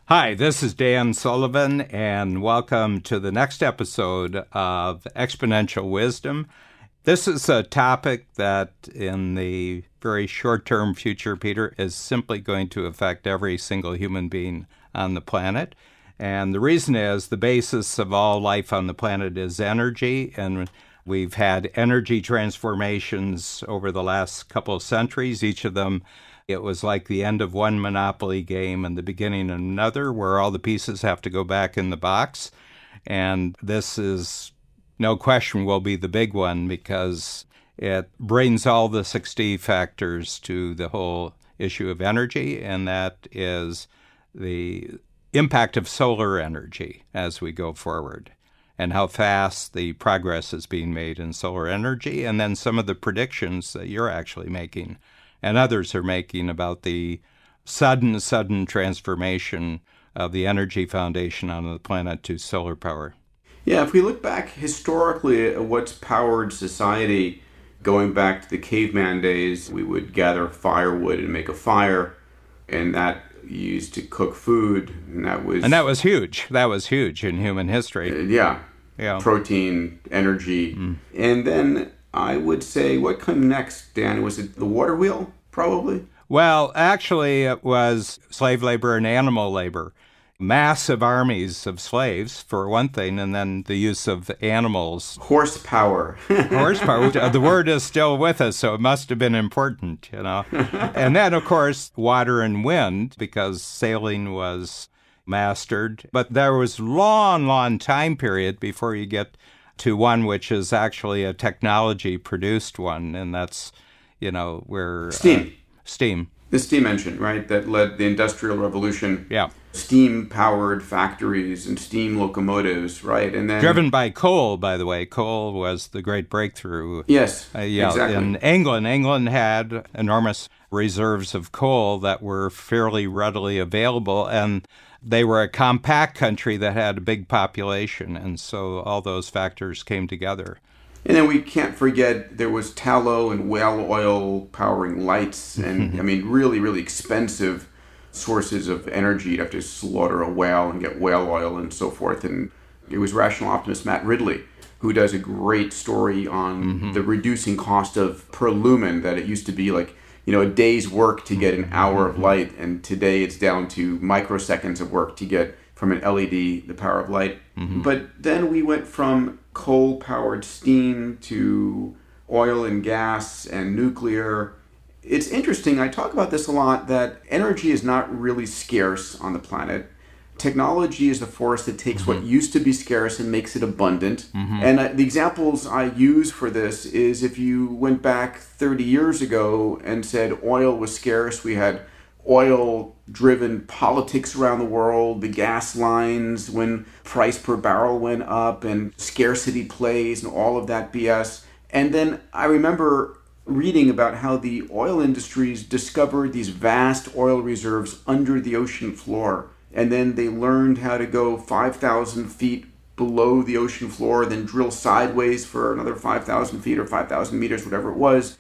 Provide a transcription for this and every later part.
Hi, this is Dan Sullivan, and welcome to the next episode of Exponential Wisdom. This is a topic that in the very short-term future, Peter, is simply going to affect every single human being on the planet. And the reason is the basis of all life on the planet is energy, and we've had energy transformations over the last couple of centuries, each of them. It was like the end of one Monopoly game and the beginning of another, where all the pieces have to go back in the box. And this is, no question, will be the big one because it brings all the 6D factors to the whole issue of energy, and that is the impact of solar energy as we go forward and how fast the progress is being made in solar energy, and then some of the predictions that you're actually making and others are making about the sudden transformation of the energy foundation on the planet to solar power. Yeah, if we look back historically at what's powered society, going back to the caveman days, we would gather firewood and make a fire, and that used to cook food, and that was huge. That was huge in human history. Yeah. Protein, energy. And then I would say, what came next, Dan? Was it the water wheel, probably? Well, actually, it was slave labor and animal labor. Massive armies of slaves, for one thing, and then the use of animals. Horsepower. Horsepower. The word is still with us, so it must have been important, you know. And then, of course, water and wind, because sailing was mastered. But there was long time period before you get to one which is actually a technology-produced one, and that's, you know, where... Steam. The steam engine, right, that led the Industrial Revolution. Yeah. Steam-powered factories and steam locomotives, right? And then driven by coal, by the way. Coal was the great breakthrough. Yes, exactly. In England had enormous reserves of coal that were fairly readily available, and they were a compact country that had a big population, and so all those factors came together. And then we can't forget there was tallow and whale oil powering lights, and I mean really expensive sources of energy. You'd have to slaughter a whale and get whale oil and so forth. And it was rational optimist Matt Ridley who does a great story on the reducing cost of per lumen, that it used to be like, you know, a day's work to get an hour of light, and today it's down to microseconds of work to get from an LED the power of light. But then we went from coal-powered steam to oil and gas and nuclear. It's interesting, I talk about this a lot, that energy is not really scarce on the planet. Technology is the force that takes what used to be scarce and makes it abundant. And the examples I use for this is if you went back 30 years ago and said oil was scarce, we had oil-driven politics around the world, the gas lines, when price per barrel went up, and scarcity plays and all of that BS. And then I remember reading about how the oil industries discovered these vast oil reserves under the ocean floor. And then they learned how to go 5,000 feet below the ocean floor, then drill sideways for another 5,000 feet or 5,000 meters, whatever it was.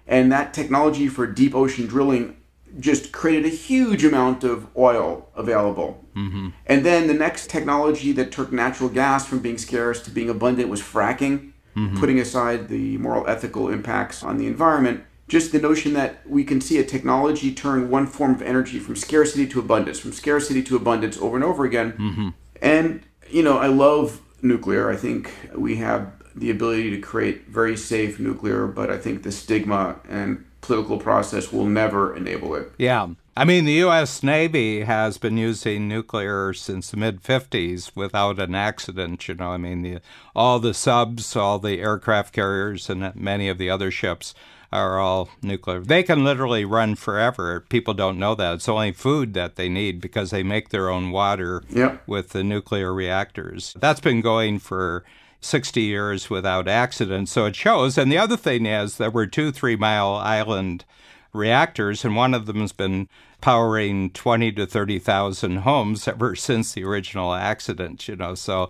And that technology for deep ocean drilling just created a huge amount of oil available. And then the next technology that took natural gas from being scarce to being abundant was fracking, putting aside the moral, ethical impacts on the environment. Just the notion that we can see a technology turn one form of energy from scarcity to abundance over and over again. And, you know, I love nuclear. I think we have the ability to create very safe nuclear, but I think the stigma and political process will never enable it. Yeah. I mean, the U.S. Navy has been using nuclear since the mid-'50s without an accident, you know. I mean, all the subs, all the aircraft carriers, and many of the other ships are all nuclear. They can literally run forever. People don't know that. It's only food that they need because they make their own water with the nuclear reactors. That's been going for 60 years without accident, so it shows. And the other thing is there were 2 3-mile island reactors, and one of them has been powering 20 to 30,000 homes ever since the original accident, you know, so,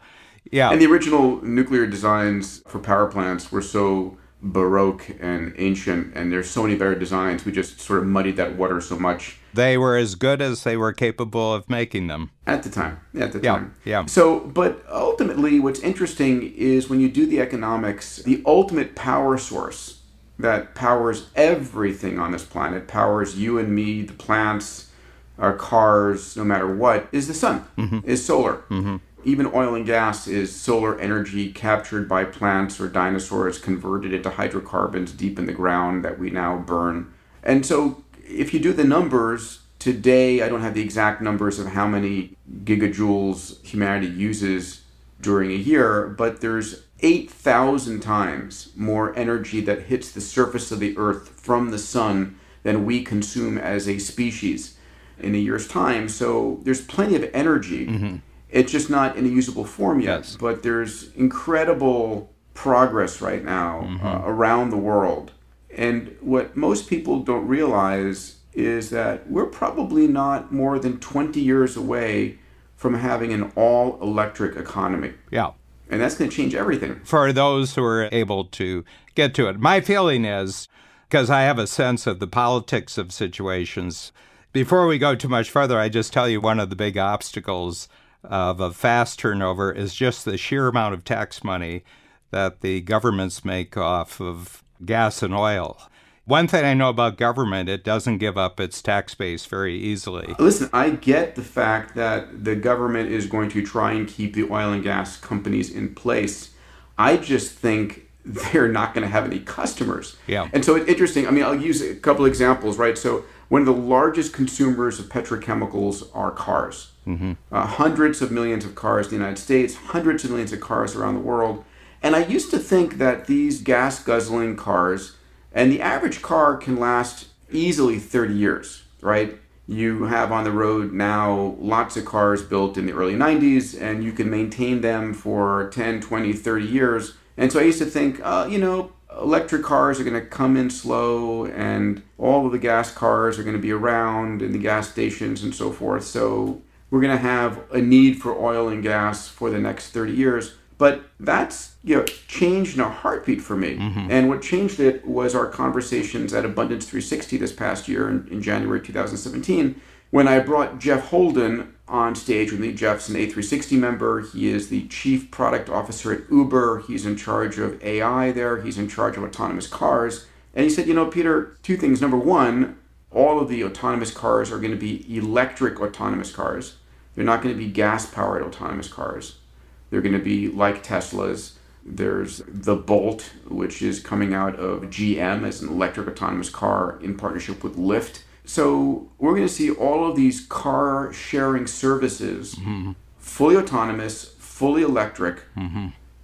yeah. And the original nuclear designs for power plants were so Baroque and ancient, and there's so many better designs. We just sort of muddied that water so much. They were as good as they were capable of making them. At the time. At the time. Yeah. So, but ultimately, what's interesting is when you do the economics, the ultimate power source that powers everything on this planet, powers you and me, the plants, our cars, no matter what, is the sun, is solar. Even oil and gas is solar energy captured by plants or dinosaurs, converted into hydrocarbons deep in the ground that we now burn. And so if you do the numbers, today I don't have the exact numbers of how many gigajoules humanity uses during a year, but there's 8,000 times more energy that hits the surface of the earth from the sun than we consume as a species in a year's time. So there's plenty of energy. It's just not in a usable form yet, but there's incredible progress right now around the world. And what most people don't realize is that we're probably not more than 20 years away from having an all-electric economy. Yeah. And that's going to change everything. For those who are able to get to it. My feeling is, because I have a sense of the politics of situations, before we go too much further, I just tell you one of the big obstacles of a fast turnover is just the sheer amount of tax money that the governments make off of gas and oil. One thing I know about government, it doesn't give up its tax base very easily. Listen, I get the fact that the government is going to try and keep the oil and gas companies in place. I just think they're not going to have any customers. Yeah. And so it's interesting. I mean, I'll use a couple examples, right? So one of the largest consumers of petrochemicals are cars. Hundreds of millions of cars in the United States, hundreds of millions of cars around the world. And I used to think that these gas-guzzling cars, and the average car can last easily 30 years, right? You have on the road now lots of cars built in the early 90s, and you can maintain them for 10, 20, 30 years. And so I used to think, electric cars are going to come in slow, and all of the gas cars are going to be around in the gas stations and so forth. So we're going to have a need for oil and gas for the next 30 years. But that's changed in a heartbeat for me. And what changed it was our conversations at Abundance 360 this past year in January 2017, when I brought Jeff Holden on stage with me. Jeff's an A360 member. He is the chief product officer at Uber. He's in charge of AI there. He's in charge of autonomous cars. And he said, Peter, two things. Number one, all of the autonomous cars are going to be electric autonomous cars. They're not going to be gas-powered autonomous cars. They're going to be like Teslas. There's the Bolt, which is coming out of GM as an electric autonomous car in partnership with Lyft. So we're going to see all of these car sharing services, fully autonomous, fully electric,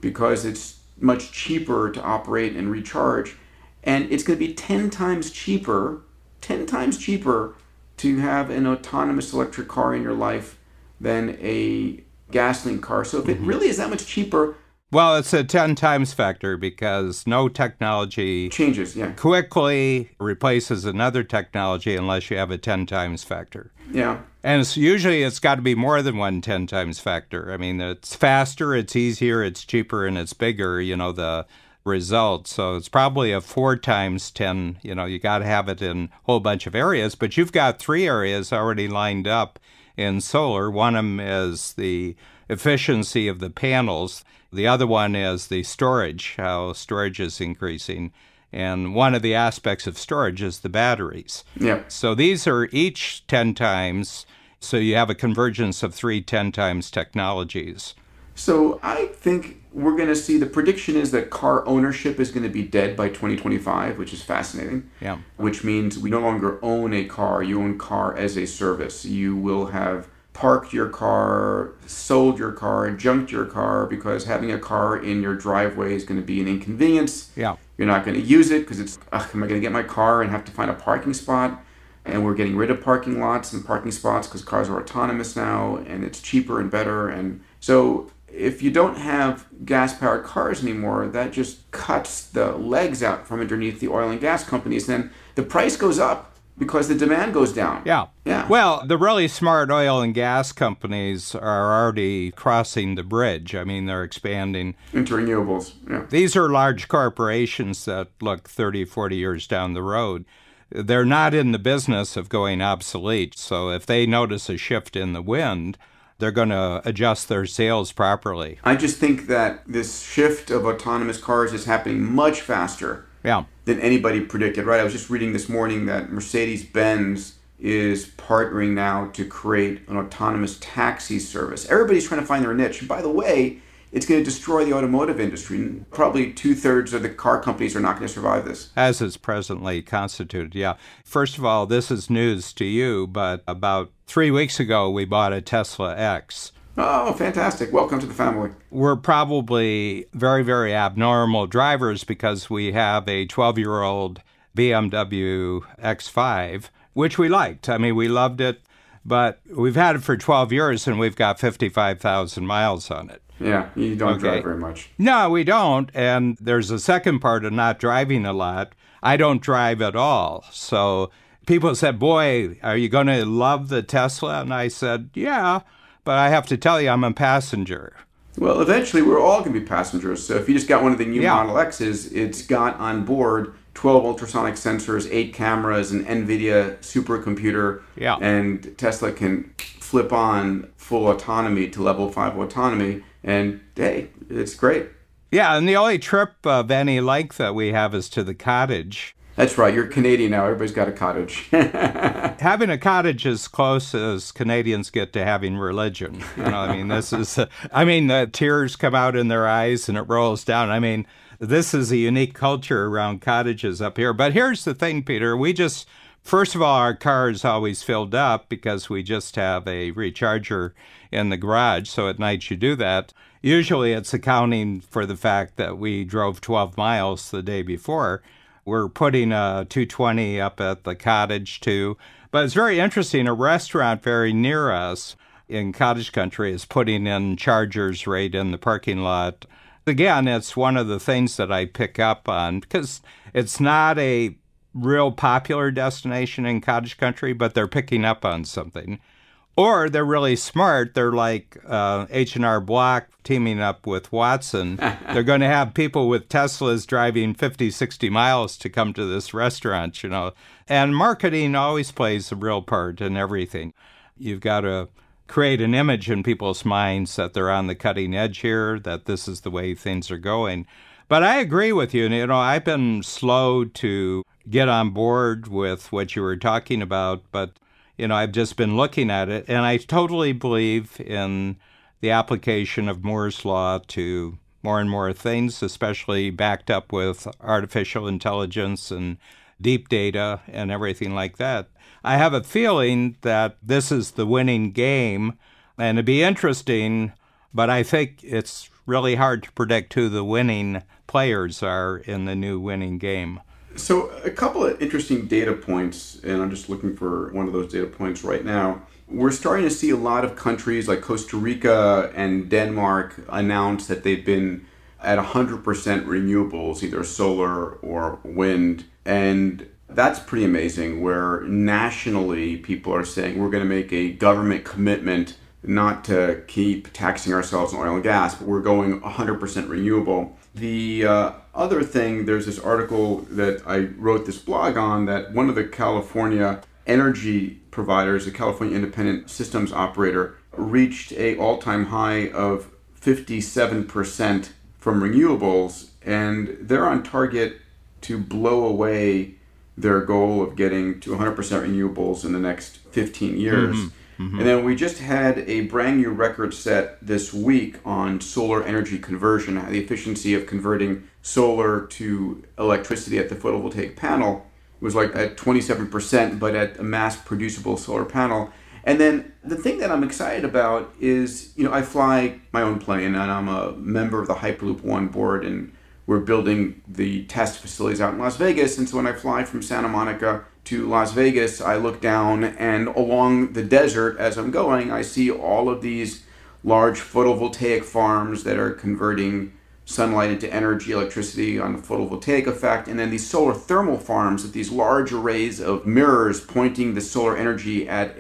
because it's much cheaper to operate and recharge. And it's going to be 10 times cheaper to have an autonomous electric car in your life than a gasoline car. So if it really is that much cheaper... Well, it's a 10 times factor because no technology changes, quickly replaces another technology unless you have a 10 times factor. Yeah. And it's got to be more than one 10 times factor. I mean, it's faster, it's easier, it's cheaper, and it's bigger, the result. So it's probably a 4 times 10. You got to have it in a whole bunch of areas, but you've got 3 areas already lined up in solar. One of them is the efficiency of the panels. The other one is the storage, how storage is increasing. And one of the aspects of storage is the batteries. Yeah. So these are each 10 times. So you have a convergence of 3 10 times technologies. So I think we're going to see, the prediction is that car ownership is going to be dead by 2025, which is fascinating. Yeah. Which means we no longer own a car. You own car as a service. You will have parked your car, sold your car, junked your car, because having a car in your driveway is going to be an inconvenience. Yeah. You're not going to use it because it's, am I going to get my car and have to find a parking spot? And we're getting rid of parking lots and parking spots because cars are autonomous now, and it's cheaper and better. And so if you don't have gas-powered cars anymore, that just cuts the legs out from underneath the oil and gas companies. Then the price goes up. because the demand goes down. Yeah. Yeah. Well, the really smart oil and gas companies are already crossing the bridge. I mean, they're expanding into renewables. Yeah. These are large corporations that look 30, 40 years down the road. They're not in the business of going obsolete. So if they notice a shift in the wind, they're going to adjust their sails properly. I just think that this shift of autonomous cars is happening much faster than anybody predicted, right? I was just reading this morning that Mercedes-Benz is partnering now to create an autonomous taxi service. Everybody's trying to find their niche. And by the way, it's going to destroy the automotive industry. Probably 2/3 of the car companies are not going to survive this. As it's presently constituted, yeah. First of all, this is news to you, but about 3 weeks ago, we bought a Tesla X. Oh, fantastic. Welcome to the family. We're probably very, very abnormal drivers because we have a 12-year-old BMW X5, which we liked. I mean, we loved it, but we've had it for 12 years and we've got 55,000 miles on it. Yeah, you don't drive very much. No, we don't. And there's a second part of not driving a lot. I don't drive at all. So people said, boy, are you going to love the Tesla? And I said, yeah, but I have to tell you, I'm a passenger. Well, eventually we're all going to be passengers. So if you just got one of the new Model X's, it's got on board 12 ultrasonic sensors, 8 cameras, an NVIDIA supercomputer, and Tesla can flip on full autonomy to level 5 autonomy. And hey, it's great. Yeah, and the only trip of any length that we have is to the cottage. That's right. You're Canadian now. Everybody's got a cottage. Having a cottage is close as Canadians get to having religion. You know, I mean, this is, the tears come out in their eyes and it rolls down. I mean, this is a unique culture around cottages up here. But here's the thing, Peter. First of all, our car is always filled up because we just have a recharger in the garage. So at night you do that. Usually it's accounting for the fact that we drove 12 miles the day before. We're putting a 220 up at the cottage too. But it's very interesting. A restaurant very near us in cottage country is putting in chargers right in the parking lot. Again, it's one of the things that I pick up on because it's not a real popular destination in cottage country, but they're picking up on something. Or they're really smart. They're like H&R Block teaming up with Watson. They're going to have people with Teslas driving 50, 60 miles to come to this restaurant, you know. And marketing always plays a real part in everything. You've got to create an image in people's minds that they're on the cutting edge here, that this is the way things are going. But I agree with you. You know, I've been slow to get on board with what you were talking about, but you know, I've just been looking at it, and I totally believe in the application of Moore's Law to more and more things, especially backed up with artificial intelligence and deep data and everything like that. I have a feeling that this is the winning game, and it'd be interesting, but I think it's really hard to predict who the winning players are in the new winning game. So a couple of interesting data points, and I'm just looking for one of those data points right now. We're starting to see a lot of countries like Costa Rica and Denmark announce that they've been at 100% renewables, either solar or wind. And that's pretty amazing, where nationally people are saying we're going to make a government commitment not to keep taxing ourselves on oil and gas, but we're going 100% renewable. The other thing, there's this article that I wrote this blog on that one of the California energy providers, the California Independent Systems Operator, reached an all-time high of 57% from renewables, and they're on target to blow away their goal of getting to 100% renewables in the next 15 years. And then we just had a brand new record set this week on solar energy conversion, the efficiency of converting solar to electricity at the photovoltaic panel. It was like at 27%, but at a mass producible solar panel. And then the thing that I'm excited about is, you know, I fly my own plane and I'm a member of the Hyperloop One board, and we're building the test facilities out in Las Vegas. And so when I fly from Santa Monica to Las Vegas, I look down, and along the desert as I'm going, I see all of these large photovoltaic farms that are converting sunlight into energy, electricity on the photovoltaic effect, and then these solar thermal farms with these large arrays of mirrors pointing the solar energy at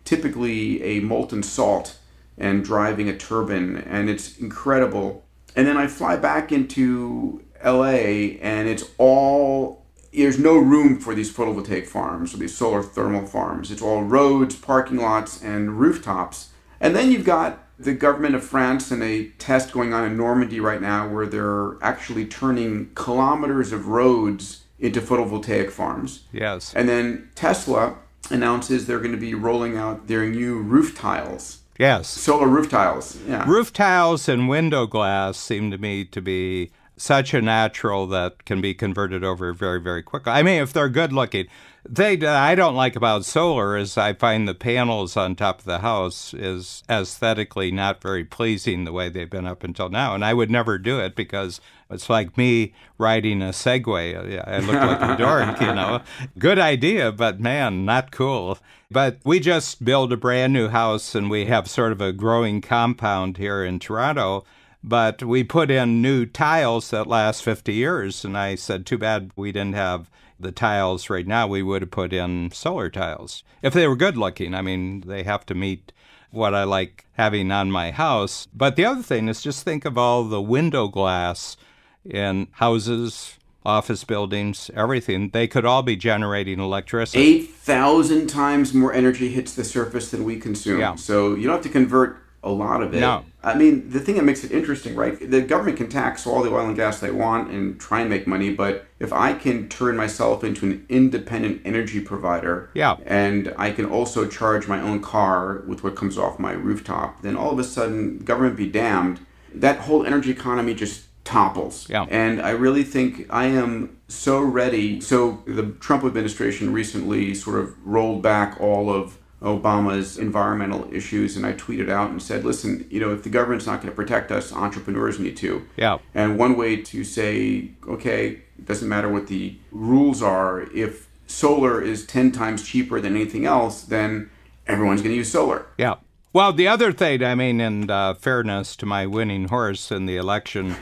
typically a molten salt and driving a turbine, and it's incredible. And then I fly back into LA, and there's no room for these photovoltaic farms or these solar thermal farms. It's all roads, parking lots, and rooftops. And then you've got the government of France and a test going on in Normandy right now where they're actually turning kilometers of roads into photovoltaic farms. Yes. And then Tesla announces they're going to be rolling out their new roof tiles. Yes. Solar roof tiles. Yeah. Roof tiles and window glass seem to me to be such a natural that can be converted over very, very quickly. I mean, if they're good looking. I don't like about solar is I find the panels on top of the house is aesthetically not very pleasing the way they've been up until now. And I would never do it because it's like me riding a Segway. I look like a dork, you know. Good idea, but man, not cool. But we just built a brand new house and we have sort of a growing compound here in Toronto. But we put in new tiles that last 50 years. And I said, too bad we didn't have the tiles right now. We would have put in solar tiles. If they were good looking, I mean, they have to meet what I like having on my house. But the other thing is just think of all the window glass in houses, office buildings, everything. They could all be generating electricity. 8,000 times more energy hits the surface than we consume. Yeah. So you don't have to convert a lot of it. No. I mean, the thing that makes it interesting, right? The government can tax all the oil and gas they want and try and make money, but if I can turn myself into an independent energy provider, yeah, and I can also charge my own car with what comes off my rooftop, then all of a sudden, government be damned, that whole energy economy just topples. Yeah. And I really think I am so ready. So the Trump administration recently sort of rolled back all of Obama's environmental issues, and I tweeted out and said, listen, if the government's not going to protect us, entrepreneurs need to. Yeah. And one way to say, okay, it doesn't matter what the rules are, if solar is 10 times cheaper than anything else, then everyone's going to use solar. Yeah. Well, the other thing, I mean, in fairness to my winning horse in the election,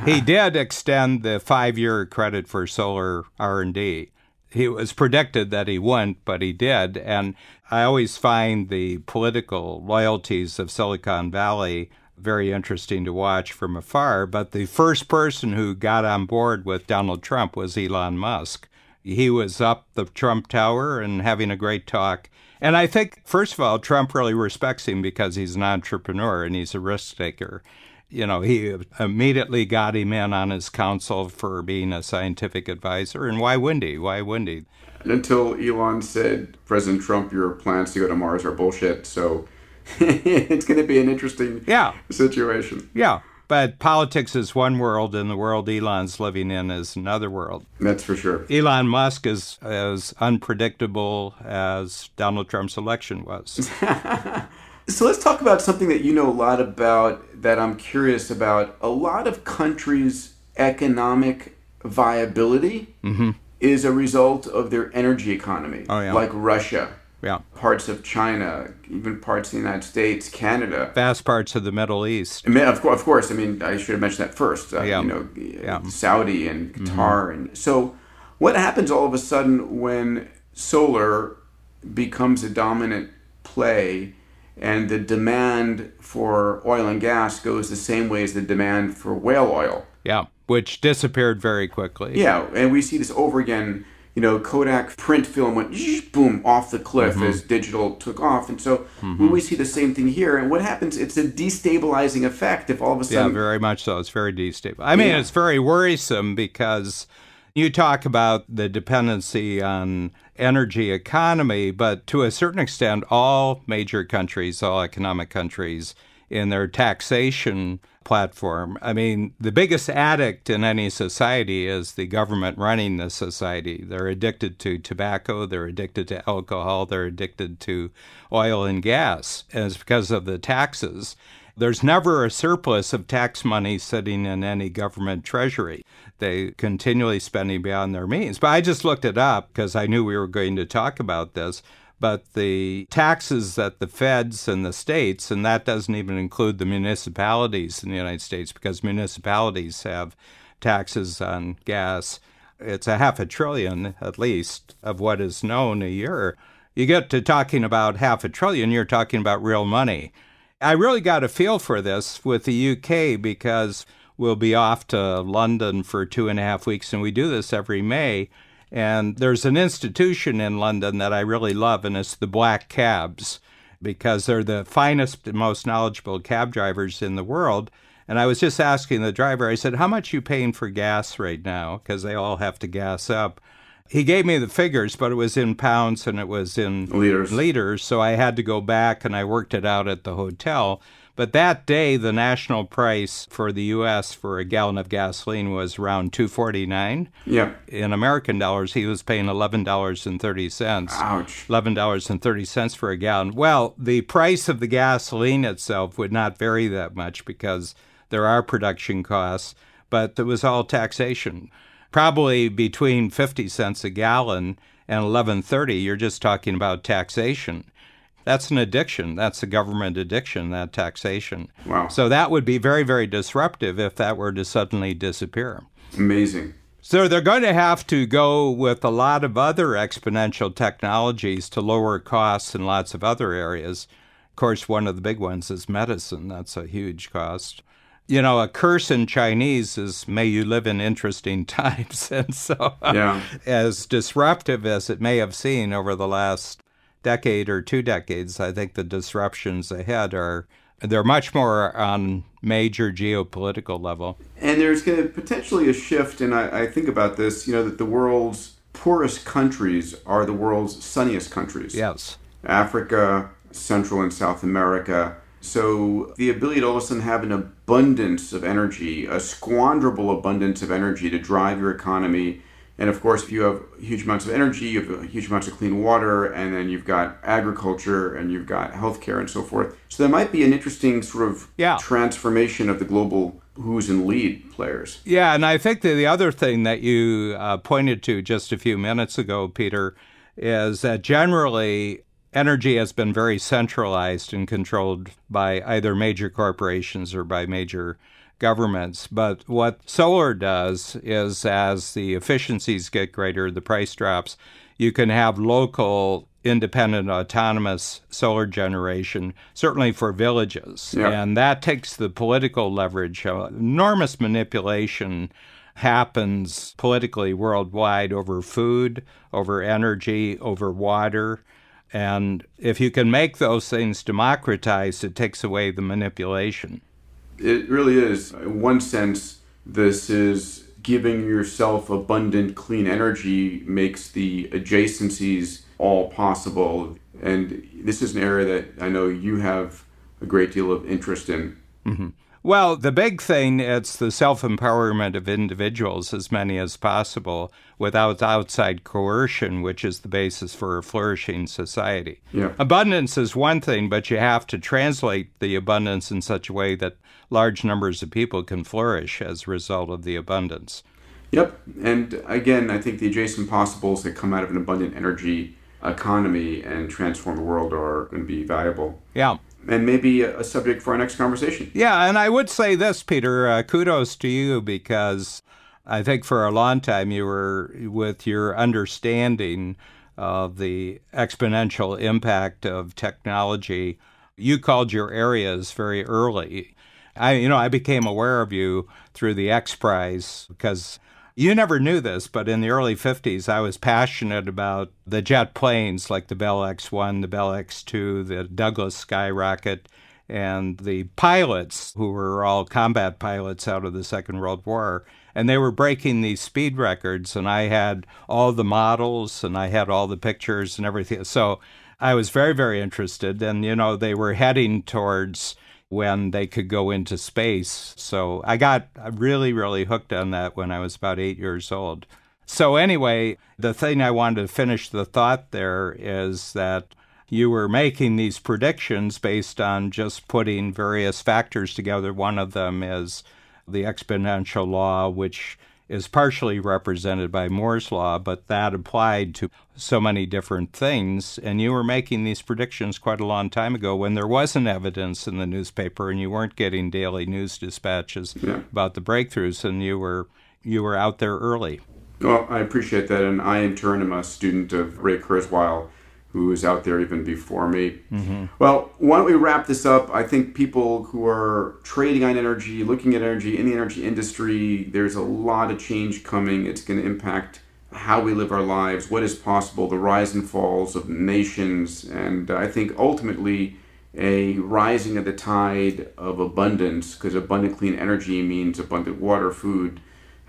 he did extend the 5-year credit for solar R&D. He was predicted that he wouldn't, but he did. And I always find the political loyalties of Silicon Valley very interesting to watch from afar. But the first person who got on board with Donald Trump was Elon Musk. He was up the Trump Tower and having a great talk. And I think, first of all, Trump really respects him because he's an entrepreneur and he's a risk taker. He immediately got him in on his council for being a scientific advisor. And why wouldn't he? Why wouldn't he? Until Elon said, President Trump, your plans to go to Mars are bullshit. So it's going to be an interesting situation. Yeah. But politics is one world, and the world Elon's living in is another world. That's for sure. Elon Musk is as unpredictable as Donald Trump's election was. So let's talk about something that you know a lot about, that I'm curious about. A lot of countries' economic viability is a result of their energy economy. Oh, yeah. Like Russia. Yeah. Parts of China, even parts of the United States, Canada. Vast parts of the Middle East. Of course. I mean, I should have mentioned that first. Saudi and Qatar. And so what happens all of a sudden when solar becomes a dominant play and the demand for oil and gas goes the same way as the demand for whale oil? Yeah, which disappeared very quickly. Yeah, and we see this over again. Kodak print film went boom off the cliff as digital took off. And so we see the same thing here. And what happens, it's a destabilizing effect if all of a sudden... Yeah, very much so. It's very destabilizing. I mean, it's very worrisome because you talk about the dependency on energy economy, but to a certain extent, all major countries, all economic countries, in their taxation platform. I mean, the biggest addict in any society is the government running the society. They're addicted to tobacco, they're addicted to alcohol, they're addicted to oil and gas, and it's because of the taxes. There's never a surplus of tax money sitting in any government treasury. They continually spending beyond their means. But I just looked it up because I knew we were going to talk about this. But the taxes that the feds and the states, and that doesn't even include the municipalities in the United States, because municipalities have taxes on gas, it's $500 billion at least of what is known a year. You get to talking about $500 billion, you're talking about real money. I really got a feel for this with the UK because we'll be off to London for 2.5 weeks, and we do this every May. And there's an institution in London that I really love, and it's the Black Cabs, because they're the finest and most knowledgeable cab drivers in the world. And I was just asking the driver, I said, how much are you paying for gas right now? Because they all have to gas up. He gave me the figures, but it was in pounds and it was in liters. So I had to go back and I worked it out at the hotel. But that day, the national price for the U.S. for a gallon of gasoline was around $2.49. Yeah. In American dollars, he was paying $11.30. Ouch. $11.30 for a gallon. Well, the price of the gasoline itself would not vary that much because there are production costs, but it was all taxation. Probably between 50 cents a gallon and $11.30, you're just talking about taxation. That's an addiction. That's a government addiction, that taxation. Wow. So that would be very, very disruptive if that were to suddenly disappear. Amazing. So they're going to have to go with a lot of other exponential technologies to lower costs in lots of other areas. Of course, one of the big ones is medicine. That's a huge cost. You know, a curse in Chinese is, may you live in interesting times. And so as disruptive as it may have seemed over the last decade or 2 decades, I think the disruptions ahead they're much more on major geopolitical level. And there's going to potentially a shift, and I think about this, that the world's poorest countries are the world's sunniest countries. Yes. Africa, Central and South America. So the ability to all of a sudden have an abundance of energy, a squanderable abundance of energy to drive your economy. And of course, if you have huge amounts of energy, you have huge amounts of clean water, and then you've got agriculture, and you've got healthcare, and so forth. So there might be an interesting sort of transformation of the global who's in lead players. Yeah, and I think that the other thing that you pointed to just a few minutes ago, Peter, is that generally energy has been very centralized and controlled by either major corporations or by major governments. But what solar does is, as the efficiencies get greater, the price drops, you can have local, independent, autonomous solar generation, certainly for villages. Yeah. And that takes the political leverage. Enormous manipulation happens politically worldwide over food, over energy, over water. And if you can make those things democratized, it takes away the manipulation. It really is. In one sense, this is giving yourself abundant, clean energy makes the adjacencies all possible. And this is an area that I know you have a great deal of interest in. Mm-hmm. Well, the big thing, it's the self-empowerment of individuals, as many as possible, without outside coercion, which is the basis for a flourishing society. Yeah. Abundance is one thing, but you have to translate the abundance in such a way that large numbers of people can flourish as a result of the abundance. Yep. And again, I think the adjacent possibles that come out of an abundant energy economy and transform the world are going to be valuable. Yeah. And maybe a subject for our next conversation. Yeah, and I would say this, Peter, kudos to you, because I think for a long time you were, with your understanding of the exponential impact of technology, you called your areas very early. I became aware of you through the X Prize, because you never knew this, but in the early 50s, I was passionate about the jet planes like the Bell X-1, the Bell X-2, the Douglas skyrocket, and the pilots who were all combat pilots out of the Second World War. And they were breaking these speed records, and I had all the models, and I had all the pictures and everything. So I was very, very interested. And, they were heading towards when they could go into space. So I got really, really hooked on that when I was about 8 years old. So anyway, the thing I wanted to finish the thought there is that you were making these predictions based on just putting various factors together. One of them is the exponential law, which is partially represented by Moore's law, but that applied to so many different things. And you were making these predictions quite a long time ago when there wasn't evidence in the newspaper and you weren't getting daily news dispatches about the breakthroughs, and you were out there early. Well, I appreciate that, and I in turn am a student of Ray Kurzweil, who was out there even before me. Well, why don't we wrap this up? I think people who are trading on energy, looking at energy in the energy industry, there's a lot of change coming. It's going to impact how we live our lives, what is possible, the rise and falls of nations, and I think ultimately a rising of the tide of abundance, because abundant clean energy means abundant water, food,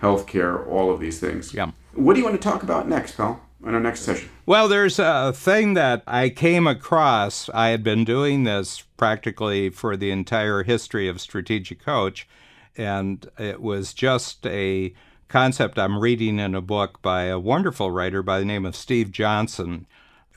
healthcare, all of these things. Yeah. What do you want to talk about next, pal, in our next session? Well, there's a thing that I came across. I had been doing this practically for the entire history of Strategic Coach, and it was just a concept I'm reading in a book by a wonderful writer by the name of Steve Johnson.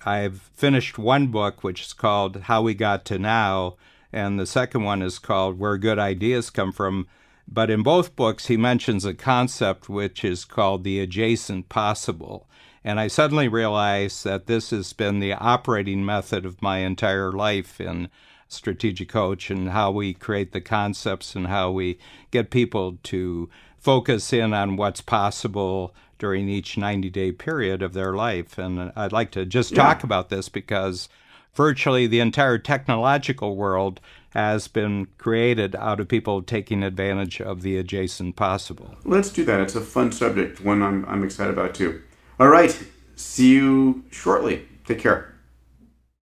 I've finished one book, which is called How We Got to Now, and the second one is called Where Good Ideas Come From. But in both books, he mentions a concept which is called the adjacent possible. And I suddenly realized that this has been the operating method of my entire life in Strategic Coach, and how we create the concepts and how we get people to focus in on what's possible during each 90-day period of their life. And I'd like to just talk about this because virtually the entire technological world has been created out of people taking advantage of the adjacent possible. Let's do that. It's a fun subject, one I'm excited about too. All right. See you shortly. Take care.